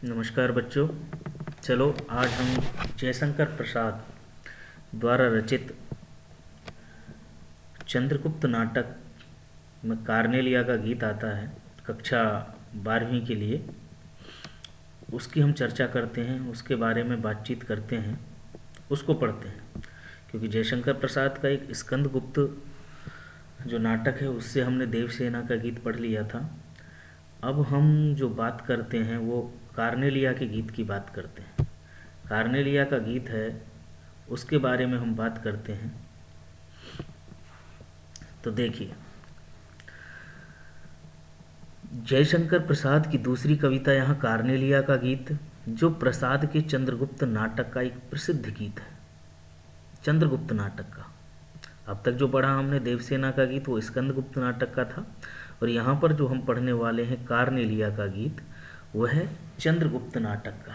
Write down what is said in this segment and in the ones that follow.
नमस्कार बच्चों। चलो आज हम जयशंकर प्रसाद द्वारा रचित चंद्रगुप्त नाटक में कार्नेलिया का गीत आता है कक्षा 12वीं के लिए, उसकी हम चर्चा करते हैं, उसके बारे में बातचीत करते हैं, उसको पढ़ते हैं। क्योंकि जयशंकर प्रसाद का एक स्कंदगुप्त जो नाटक है उससे हमने देवसेना का गीत पढ़ लिया था। अब हम जो बात करते हैं वो कार्नेलिया के गीत की बात करते हैं। कार्नेलिया का गीत है उसके बारे में हम बात करते हैं। तो देखिए, जयशंकर प्रसाद की दूसरी कविता यहाँ कार्नेलिया का गीत, जो प्रसाद के चंद्रगुप्त नाटक का एक प्रसिद्ध गीत है, चंद्रगुप्त नाटक का। अब तक जो पढ़ा हमने देवसेना का गीत वो स्कंदगुप्त नाटक का था, और यहाँ पर जो हम पढ़ने वाले हैं कार्नेलिया का गीत वह है चंद्रगुप्त नाटक का।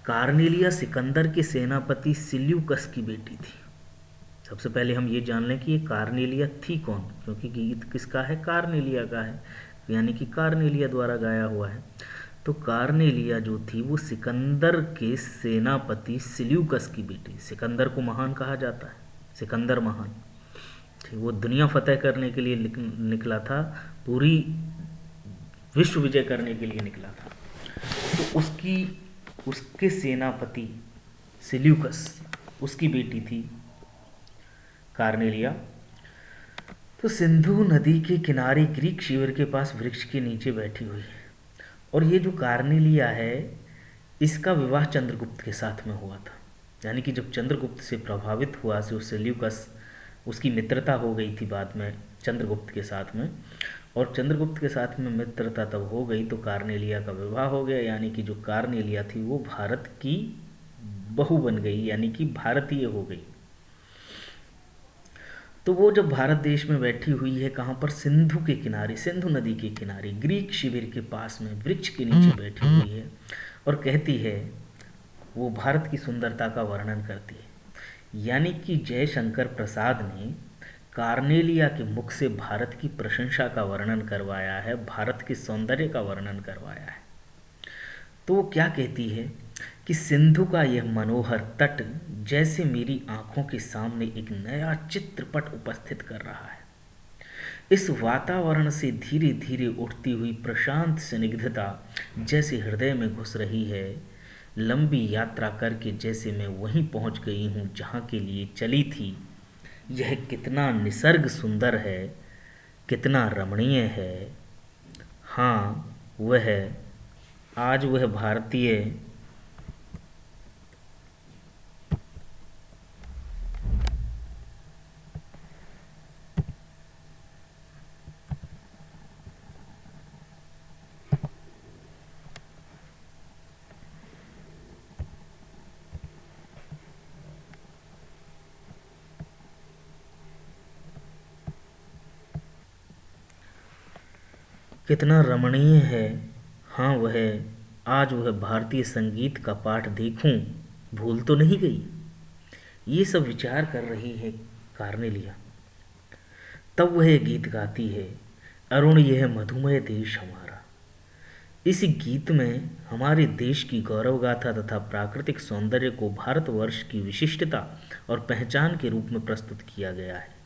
कार्नेलिया सिकंदर के सेनापति सिल्यूकस की बेटी थी। सबसे पहले हम ये जान लें कि ये कार्नेलिया थी कौन, क्योंकि गीत किसका है? कार्नेलिया का है, यानी कि कार्नेलिया द्वारा गाया हुआ है। तो कार्नेलिया जो थी वो सिकंदर के सेनापति सिल्यूकस की बेटी। सिकंदर को महान कहा जाता है, सिकंदर महान। ठीक, वो दुनिया फतेह करने के लिए निकला था, पूरी विश्व विजय करने के लिए निकला था। तो उसके सेनापति सिल्यूकस, उसकी बेटी थी कार्नेलिया। तो सिंधु नदी के किनारे ग्रीक शिविर के पास वृक्ष के नीचे बैठी हुई है। और ये जो कार्नेलिया है इसका विवाह चंद्रगुप्त के साथ में हुआ था। यानी कि जब चंद्रगुप्त से प्रभावित हुआ से सिल्यूकस, उसकी मित्रता हो गई थी बाद में चंद्रगुप्त के साथ में, और चंद्रगुप्त के साथ में मित्रता तब हो गई तो कार्नेलिया का विवाह हो गया। यानी कि जो कार्नेलिया थी वो भारत की बहू बन गई, यानी कि भारतीय हो गई। तो वो जब भारत देश में बैठी हुई है, कहाँ पर? सिंधु के किनारे, सिंधु नदी के किनारे ग्रीक शिविर के पास में वृक्ष के नीचे बैठी हुई है, और कहती है, वो भारत की सुंदरता का वर्णन करती है। यानी कि जयशंकर प्रसाद ने कार्नेलिया के मुख से भारत की प्रशंसा का वर्णन करवाया है, भारत के सौंदर्य का वर्णन करवाया है। तो वो क्या कहती है कि सिंधु का यह मनोहर तट जैसे मेरी आंखों के सामने एक नया चित्रपट उपस्थित कर रहा है। इस वातावरण से धीरे धीरे उठती हुई प्रशांत स्निग्धता जैसे हृदय में घुस रही है। लंबी यात्रा करके जैसे मैं वहीं पहुंच गई हूं जहां के लिए चली थी। यह कितना निसर्ग सुंदर है, कितना रमणीय है। हाँ वह, आज वह भारतीय कितना रमणीय है। हाँ वह, आज वह भारतीय संगीत का पाठ देखूं, भूल तो नहीं गई। ये सब विचार कर रही है कार्नेलिया। तब वह गीत गाती है, अरुण यह मधुमय देश हमारा। इस गीत में हमारे देश की गौरव गाथा तथा प्राकृतिक सौंदर्य को भारतवर्ष की विशिष्टता और पहचान के रूप में प्रस्तुत किया गया है।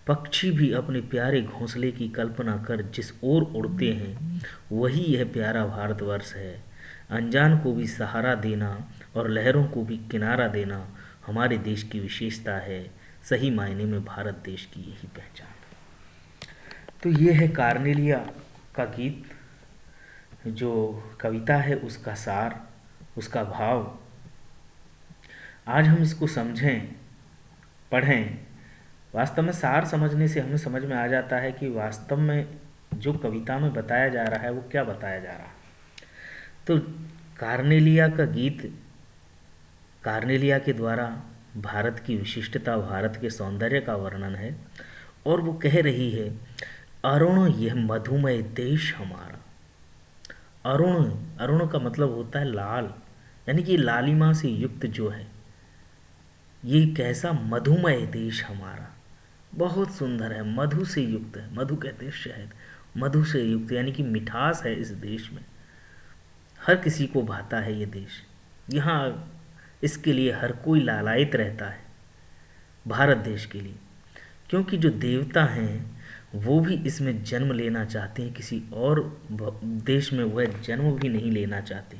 पक्षी भी अपने प्यारे घोंसले की कल्पना कर जिस ओर उड़ते हैं वही यह प्यारा भारतवर्ष है। अनजान को भी सहारा देना और लहरों को भी किनारा देना हमारे देश की विशेषता है। सही मायने में भारत देश की यही पहचान। तो ये है कार्नेलिया का गीत, जो कविता है उसका सार, उसका भाव। आज हम इसको समझें, पढ़ें। वास्तव में सार समझने से हमें समझ में आ जाता है कि वास्तव में जो कविता में बताया जा रहा है वो क्या बताया जा रहा है। तो कार्नेलिया का गीत कार्नेलिया के द्वारा भारत की विशिष्टता, भारत के सौंदर्य का वर्णन है। और वो कह रही है, अरुण यह मधुमय देश हमारा। अरुण, अरुण का मतलब होता है लाल, यानी कि लालिमा से युक्त जो है, ये कैसा मधुमय देश हमारा, बहुत सुंदर है, मधु से युक्त है। मधु कहते हैं शहद, मधु से युक्त यानी कि मिठास है इस देश में। हर किसी को भाता है ये देश। यहाँ इसके लिए हर कोई लालायित रहता है, भारत देश के लिए, क्योंकि जो देवता हैं वो भी इसमें जन्म लेना चाहते हैं, किसी और देश में वह जन्म भी नहीं लेना चाहते।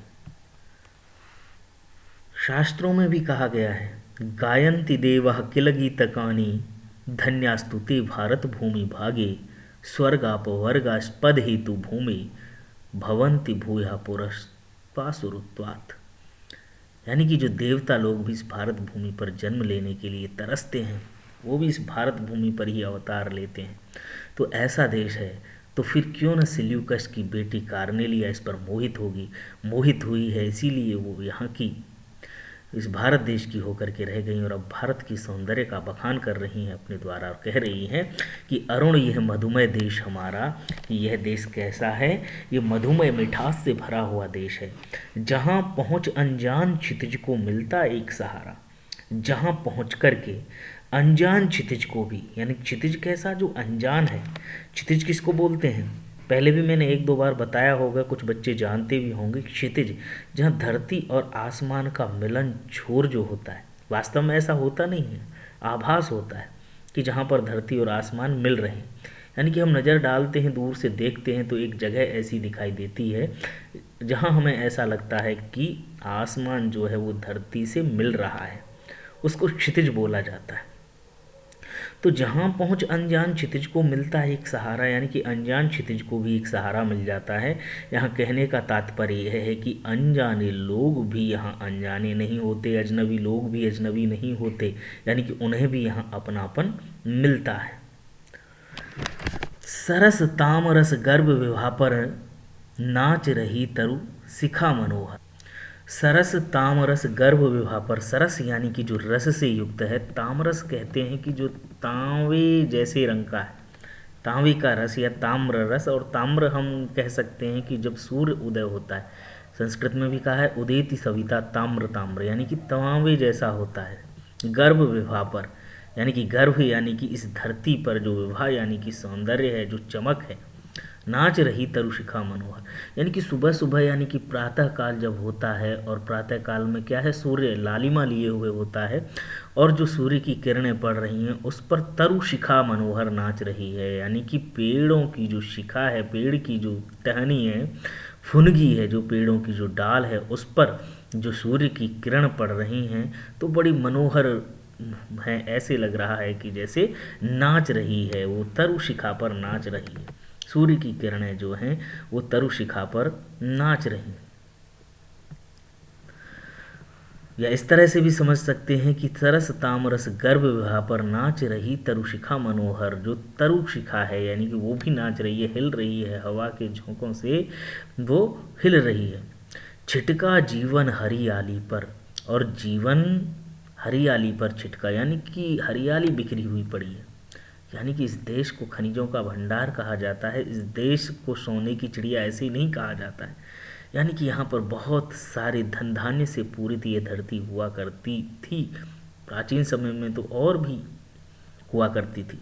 शास्त्रों में भी कहा गया है, गायन्ति देवः किल गीतकानि धन्यास्तुते भारत भूमि भागे स्वर्गाप वर्गास्पद हेतु भूमि भवन्ति भूया पुरस्पासुरुत्वात्। यानी कि जो देवता लोग भी इस भारत भूमि पर जन्म लेने के लिए तरसते हैं, वो भी इस भारत भूमि पर ही अवतार लेते हैं। तो ऐसा देश है, तो फिर क्यों न सिल्यूकस की बेटी कार्नेलिया इस पर मोहित हुई है, इसीलिए वो यहाँ की इस भारत देश की होकर के रह गई और अब भारत की सौंदर्य का बखान कर रही हैं अपने द्वारा और कह रही हैं कि अरुण यह मधुमय देश हमारा, कि यह देश कैसा है, ये मधुमय मिठास से भरा हुआ देश है, जहाँ पहुँच अनजान क्षितिज को मिलता एक सहारा। जहाँ पहुँच करके अनजान क्षितिज को भी, यानी क्षितिज कैसा, जो अनजान है। क्षितिज किसको बोलते हैं, पहले भी मैंने एक दो बार बताया होगा, कुछ बच्चे जानते भी होंगे। क्षितिज जहाँ धरती और आसमान का मिलन छोर जो होता है, वास्तव में ऐसा होता नहीं है, आभास होता है कि जहाँ पर धरती और आसमान मिल रहे हैं। यानी कि हम नज़र डालते हैं, दूर से देखते हैं तो एक जगह ऐसी दिखाई देती है जहाँ हमें ऐसा लगता है कि आसमान जो है वो धरती से मिल रहा है, उसको क्षितिज बोला जाता है। तो जहाँ पहुँच अनजान क्षितिज को मिलता है एक सहारा, यानी कि अनजान क्षितिज को भी एक सहारा मिल जाता है। यहाँ कहने का तात्पर्य यह है कि अनजाने लोग भी यहाँ अनजाने नहीं होते, अजनबी लोग भी अजनबी नहीं होते, यानी कि उन्हें भी यहाँ अपनापन मिलता है। सरस तामरस गर्भ विवाह पर नाच रही तरु शिखा मनोहर। सरस तामरस गर्भ विवाह पर, सरस यानी कि जो रस से युक्त है, तामरस कहते हैं कि जो तांवे जैसे रंग का है, तांवे का रस या ताम्र रस, और ताम्र हम कह सकते हैं कि जब सूर्य उदय होता है, संस्कृत में भी कहा है उदेति सविता ताम्र ताम्र, यानी कि तांवे जैसा होता है। गर्भ विवाह पर, यानी कि गर्भ यानी कि इस धरती पर जो विवाह यानी कि सौंदर्य है, जो चमक है, नाच रही तरुशिखा मनोहर, यानी कि सुबह सुबह यानी कि प्रातः काल जब होता है, और प्रातः काल में क्या है, सूर्य लालिमा लिए हुए होता है, और जो सूर्य की किरणें पड़ रही हैं उस पर तरुशिखा मनोहर नाच रही है। यानी कि पेड़ों की जो शिखा है, पेड़ की जो टहनी है, फुनगी है, जो पेड़ों की जो डाल है, उस पर जो सूर्य की किरण पड़ रही हैं तो बड़ी मनोहर है, ऐसे लग रहा है कि जैसे नाच रही है, वो तरुशिखा पर नाच रही है। सूर्य की किरणें जो हैं वो तरुशिखा पर नाच रही हैं। या इस तरह से भी समझ सकते हैं कि सरस तामरस गर्भ विवाह पर नाच रही तरुशिखा मनोहर, जो तरुशिखा है यानी कि वो भी नाच रही है, हिल रही है, हवा के झोंकों से वो हिल रही है। छिटका जीवन हरियाली पर, और जीवन हरियाली पर छिटका, यानी कि हरियाली बिखरी हुई पड़ी है। यानी कि इस देश को खनिजों का भंडार कहा जाता है, इस देश को सोने की चिड़िया ऐसे ही नहीं कहा जाता है। यानी कि यहाँ पर बहुत सारे धन धान्य से पूरित ये धरती हुआ करती थी, प्राचीन समय में तो और भी हुआ करती थी।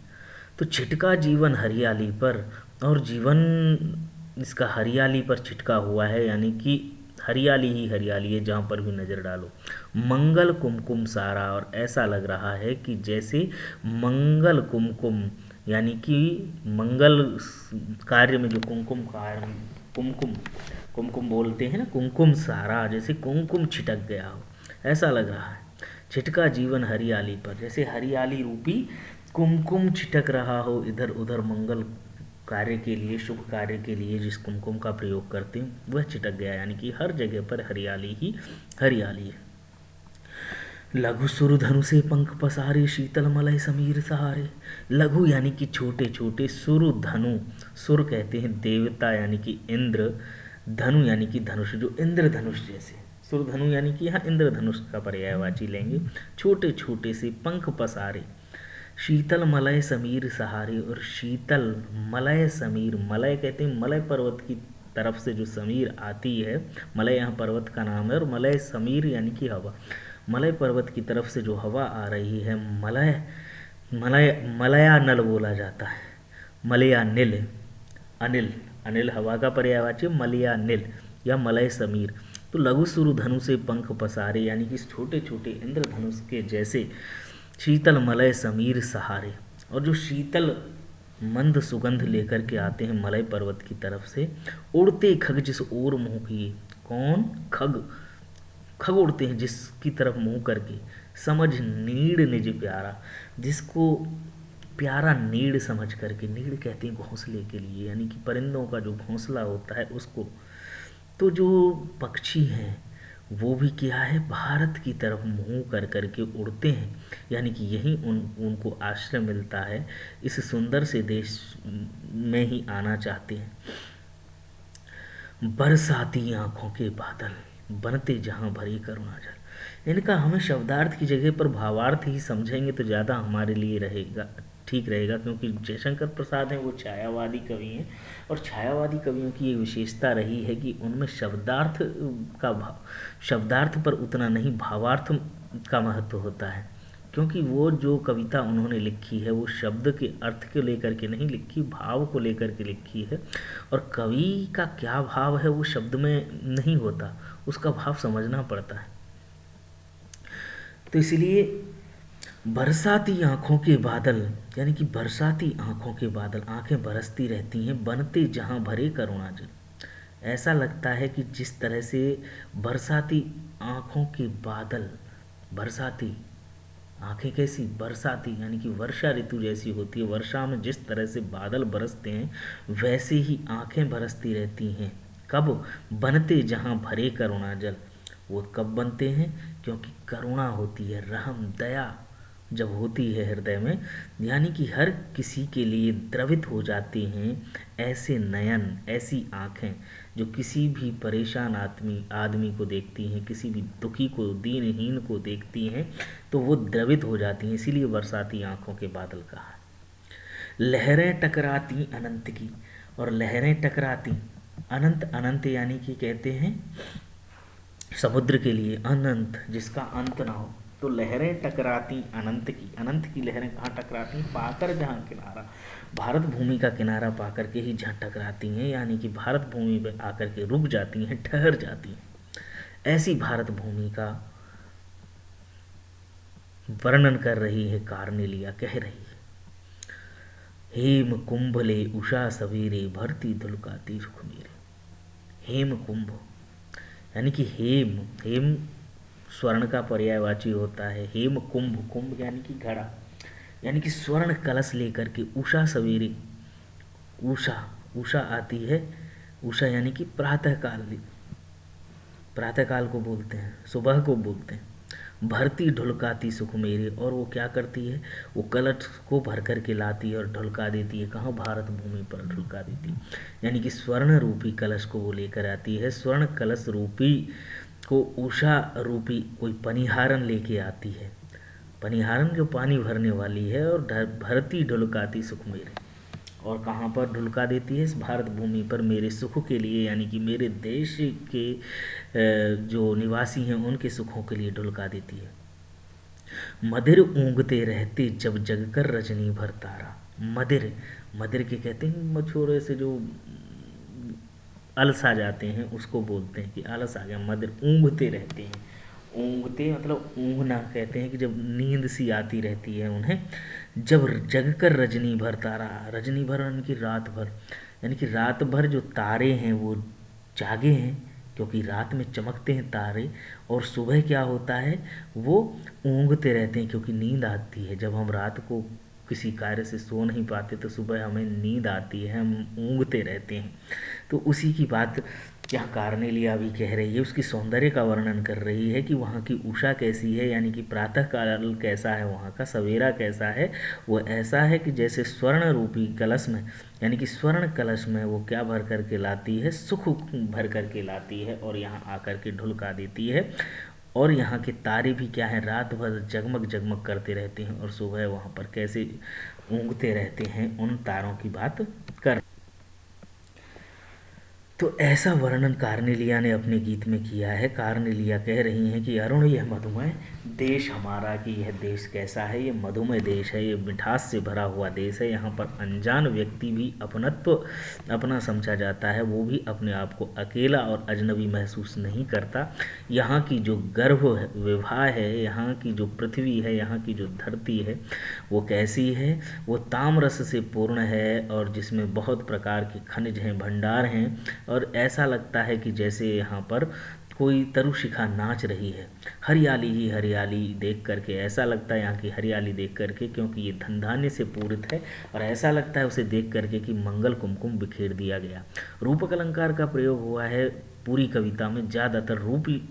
तो छिटका जीवन हरियाली पर, और जीवन इसका हरियाली पर छिटका हुआ है, यानी कि हरियाली ही हरियाली है जहाँ पर भी नज़र डालो। मंगल कुमकुम सारा, और ऐसा लग रहा है कि जैसे मंगल कुमकुम, यानी कि मंगल कार्य में जो कुमकुम कार्य, कुमकुम कुमकुम बोलते हैं ना, कुमकुम सारा, जैसे कुमकुम छिटक गया हो, ऐसा लग रहा है। छिटका जीवन हरियाली पर, जैसे हरियाली रूपी कुमकुम छिटक रहा हो इधर उधर, मंगल कार्य के लिए, शुभ कार्य के लिए जिस कुमकुम का प्रयोग करते हैं वह छिटक गया, यानी कि हर जगह पर हरियाली ही हरियाली है। लघु सुर धनु से पंख पसारे शीतल मलय समीर सहारे। लघु यानी कि छोटे छोटे, सुर धनु, सुर कहते हैं देवता यानी कि इंद्र, धनु यानी कि धनुष, जो इंद्र धनुष जैसे, सुर धनु यानी कि यहाँ इंद्र धनुष का पर्यायवाची लेंगे। छोटे छोटे से पंख पसारे, शीतल मलय समीर सहारे, और शीतल मलय समीर, मलय कहते हैं मलय पर्वत की तरफ से जो समीर आती है, मलय यहाँ पर्वत का नाम है, और मलय समीर यानी कि हवा, मलय पर्वत की तरफ से जो हवा आ रही है, मलय मलय मलयानल बोला जाता है, मलयानिल, अनिल, अनिल हवा का पर्यायवाची, मलयानिल, या मलय समीर। तो लघु सुरु धनु से पंख पसारे, यानी कि छोटे छोटे इंद्रधनुष के जैसे शीतल मलय समीर सहारे। और जो शीतल मंद सुगंध लेकर के आते हैं मलय पर्वत की तरफ से, उड़ते खग जिस ओर मुँह किए। कौन? खग। खग उड़ते हैं जिसकी तरफ मुँह करके। समझ नीड़ निज प्यारा, जिसको प्यारा नीड़ समझ करके। नीड़ कहते हैं घोंसले के लिए, यानी कि परिंदों का जो घोंसला होता है उसको। तो जो पक्षी हैं वो भी क्या है, भारत की तरफ मुँह कर करके उड़ते हैं, यानी कि यहीं उनको आश्रय मिलता है, इस सुंदर से देश में ही आना चाहते हैं। बरसाती आंखों के बादल, बनते जहाँ भरी करुणा जल। इनका हमें शब्दार्थ की जगह पर भावार्थ ही समझेंगे तो ज़्यादा हमारे लिए रहेगा, ठीक रहेगा, क्योंकि जयशंकर प्रसाद हैं वो छायावादी कवि हैं, और छायावादी कवियों की ये विशेषता रही है कि उनमें शब्दार्थ पर उतना नहीं भावार्थ का महत्व होता है, क्योंकि वो जो कविता उन्होंने लिखी है वो शब्द के अर्थ को लेकर के नहीं लिखी, भाव को लेकर के लिखी है। और कवि का क्या भाव है वो शब्द में नहीं होता, उसका भाव समझना पड़ता है। तो इसलिए बरसाती आँखों के बादल, यानी कि बरसाती आँखों के बादल, आँखें बरसती रहती हैं, बनते जहाँ भरे करुणा जल। ऐसा लगता है कि जिस तरह से बरसाती आँखों के बादल, बरसाती आँखें कैसी, बरसाती यानी कि वर्षा ऋतु जैसी होती है, वर्षा में जिस तरह से बादल बरसते हैं वैसे ही आँखें बरसती रहती हैं। कब? बनते जहाँ भरे करुणा जल। वो कब बनते हैं? क्योंकि करुणा होती है, रहम दया जब होती है हृदय में, यानी कि हर किसी के लिए द्रवित हो जाते हैं ऐसे नयन, ऐसी आँखें जो किसी भी परेशान आदमी को देखती हैं, किसी भी दुखी को, दीनहीन को देखती हैं तो वो द्रवित हो जाती हैं, इसीलिए बरसाती आँखों के बादल कहा। लहरें टकराती अनंत की, और लहरें टकराती अनंत, अनंत यानी कि कहते हैं समुद्र के लिए अनंत, जिसका अंत ना हो। तो लहरें टकराती अनंत की, अनंत की लहरें कहाँ टकराती? पाकर जहाँ किनारा, भारत भूमि का किनारा पाकर के ही जहाँ टकराती हैं, यानी कि भारत भूमि पर आकर के रुक जाती हैं, ठहर जाती हैं। ऐसी भारत भूमि का वर्णन कर रही है कार्नेलिया, कह रही है, हेम कुंभले उषा सवेरे, भरती धुलकाती रुख मेरे। हेम कुंभ यानी कि हेम, हेम स्वर्ण का पर्यायवाची होता है। हेम कुंभ, कुंभ यानी कि घड़ा, यानी कि स्वर्ण कलश लेकर के उषा सवेरे, उषा, उषा आती है, उषा यानी कि प्रातःकाल, प्रातःकाल को बोलते हैं, सुबह को बोलते हैं। भरती ढुलकाती सुख मेरे, और वो क्या करती है, वो कलश को भर कर के लाती है और ढुलका देती है। कहाँ? भारत भूमि पर ढुलका देती है, यानी कि स्वर्ण रूपी कलश को वो लेकर आती है। स्वर्ण कलश रूपी को उषा रूपी कोई पनिहारन लेके आती है, पनिहारन जो पानी भरने वाली है, और भरती ढुलकाती सुख मेरे, और कहाँ पर ढुलका देती है? इस भारत भूमि पर मेरे सुख के लिए, यानी कि मेरे देश के जो निवासी हैं उनके सुखों के लिए ढुलका देती है। मदिर ऊँगते रहते जब जगकर रजनी भर तारा। मदिर, मदिर के कहते हैं मछोरे से जो अलस आ जाते हैं उसको बोलते हैं कि आलस आ गया। मदिर ऊँगते रहते हैं, ऊँगते मतलब ऊँघना कहते हैं कि जब नींद सी आती रहती है उन्हें। जब जगकर रजनी भर तारा, रजनी भर यानी कि रात भर, यानी कि रात भर जो तारे हैं वो जागे हैं, क्योंकि रात में चमकते हैं तारे, और सुबह क्या होता है, वो ऊँघते रहते हैं क्योंकि नींद आती है। जब हम रात को किसी कार्य से सो नहीं पाते तो सुबह हमें नींद आती है, हम ऊँघते रहते हैं। तो उसी की बात यहाँ कार्नेलिया भी कह रही है, उसकी सौंदर्य का वर्णन कर रही है कि वहाँ की उषा कैसी है, यानी कि प्रातः काल कैसा है, वहाँ का सवेरा कैसा है। वो ऐसा है कि जैसे स्वर्ण रूपी कलश में, यानी कि स्वर्ण कलश में वो क्या भर कर के लाती है, सुख भर कर के लाती है, और यहाँ आकर के ढुलका देती है। और यहाँ के तारे भी क्या है, रात भर जगमग जगमग करते रहते हैं, और सुबह वहाँ पर कैसे ऊँघते रहते हैं, उन तारों की बात कर। तो ऐसा वर्णन कार्नेलिया ने अपने गीत में किया है। कार्नेलिया कह रही हैं कि अरुण, यह मधुमय देश हमारा, कि यह देश कैसा है, ये मधुमय देश है, ये मिठास से भरा हुआ देश है। यहाँ पर अनजान व्यक्ति भी अपनत्व अपना समझा जाता है, वो भी अपने आप को अकेला और अजनबी महसूस नहीं करता। यहाँ की जो गर्भ विवाह है, यहाँ की जो पृथ्वी है, यहाँ की जो धरती है, वो कैसी है, वो ताम्रस से पूर्ण है और जिसमें बहुत प्रकार के खनिज हैं, भंडार हैं, और ऐसा लगता है कि जैसे यहाँ पर कोई तरुशिखा नाच रही है। हरियाली ही हरियाली देख करके ऐसा लगता है, यहाँ की हरियाली देख करके, क्योंकि ये धन धान्य से पूरित है, और ऐसा लगता है उसे देख करके कि मंगल कुमकुम बिखेर दिया गया। रूपक अलंकार का प्रयोग हुआ है पूरी कविता में, ज़्यादातर रूपी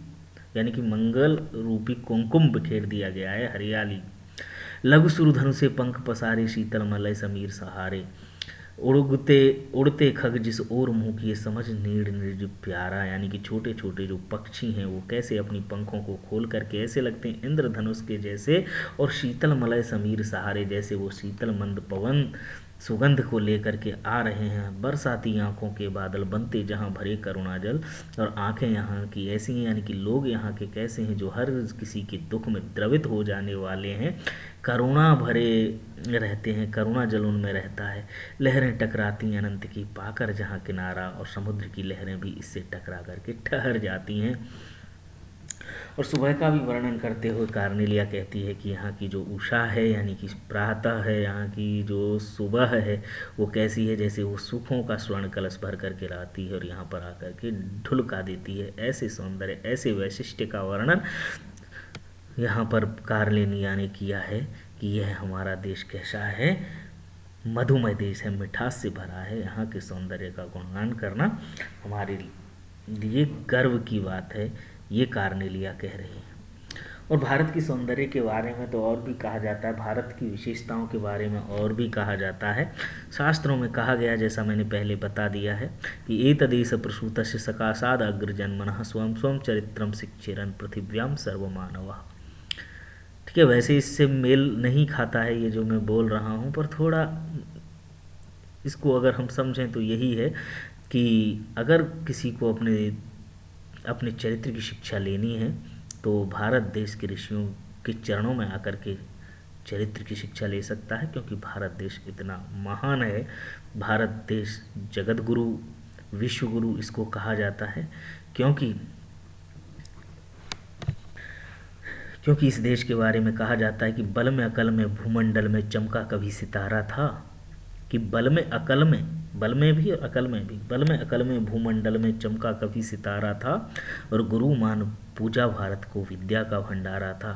यानी कि मंगल रूपी कुमकुम बिखेर दिया गया है, हरियाली। लघु सुरधनु से पंख पसारे, शीतल मलय समीर सहारे, उड़ते उड़ते खग जिस ओर मुँह किए, समझ नीड़ निर्ज प्यारा। यानी कि छोटे छोटे जो पक्षी हैं वो कैसे अपनी पंखों को खोल करके ऐसे लगते हैं इंद्रधनुष के जैसे, और शीतल मलय समीर सहारे, जैसे वो शीतल मंद पवन सुगंध को लेकर के आ रहे हैं। बरसाती आंखों के बादल बनते जहाँ भरे करुणा जल, और आंखें यहाँ की ऐसी हैं, यानी कि लोग यहाँ के कैसे हैं, जो हर किसी के दुख में द्रवित हो जाने वाले हैं, करुणा भरे रहते हैं, करुणा जल उनमें रहता है। लहरें टकराती अनंत की पाकर जहाँ किनारा, और समुद्र की लहरें भी इससे टकरा करके ठहर जाती हैं। और सुबह का भी वर्णन करते हुए कार्नेलिया कहती है कि यहाँ की जो उषा है, यानी कि प्रातः है, यहाँ की जो सुबह है, वो कैसी है, जैसे वो सुखों का स्वर्ण कलश भर करके लाती है और यहाँ पर आकर के ढुलका देती है। ऐसे सौंदर्य, ऐसे वैशिष्ट्य का वर्णन यहाँ पर कार्नेलिया ने किया है कि यह हमारा देश कैसा है, मधुमय देश है, मिठास से भरा है। यहाँ के सौंदर्य का गुणगान करना हमारे लिए गर्व की बात है, ये कार्नेलिया कह रही है। और भारत की सौंदर्य के बारे में तो और भी कहा जाता है, भारत की विशेषताओं के बारे में और भी कहा जाता है। शास्त्रों में कहा गया, जैसा मैंने पहले बता दिया है, कि एतदेश प्रसूतस्य सकाशाद अग्रजन्मनः स्वं स्वं चरित्रम शिक्षेरन् पृथिव्याम सर्वमानवः। ठीक है, वैसे इससे मेल नहीं खाता है ये जो मैं बोल रहा हूँ, पर थोड़ा इसको अगर हम समझें तो यही है कि अगर किसी को अपने अपने चरित्र की शिक्षा लेनी है तो भारत देश के ऋषियों के चरणों में आकर के चरित्र की शिक्षा ले सकता है, क्योंकि भारत देश इतना महान है। भारत देश जगत गुरु, विश्व गुरु इसको कहा जाता है, क्योंकि इस देश के बारे में कहा जाता है कि बल में अकल में भूमंडल में चमका कभी सितारा था। कि बल में अकल में, बल में भी और अकल में भी, बल में अकल में भूमंडल में चमका कभी सितारा था, और गुरु मान पूजा भारत को विद्या का भंडारा था।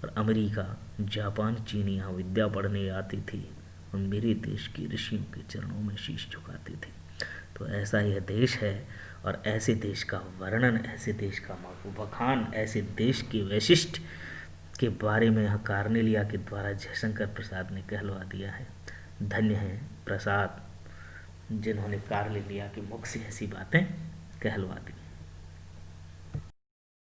और अमेरिका, जापान, चीन यहाँ विद्या पढ़ने आती थी और मेरे देश के ऋषियों के चरणों में शीश झुकाते थे। तो ऐसा यह देश है, और ऐसे देश का वर्णन, ऐसे देश का बखान, ऐसे देश के वैशिष्ट के बारे में यहाँ कार्नेलिया के द्वारा जयशंकर प्रसाद ने कहलवा दिया है। धन्य है प्रसाद जिन्होंने कार्नेलिया के मुख से ऐसी बातें कहलवा दी।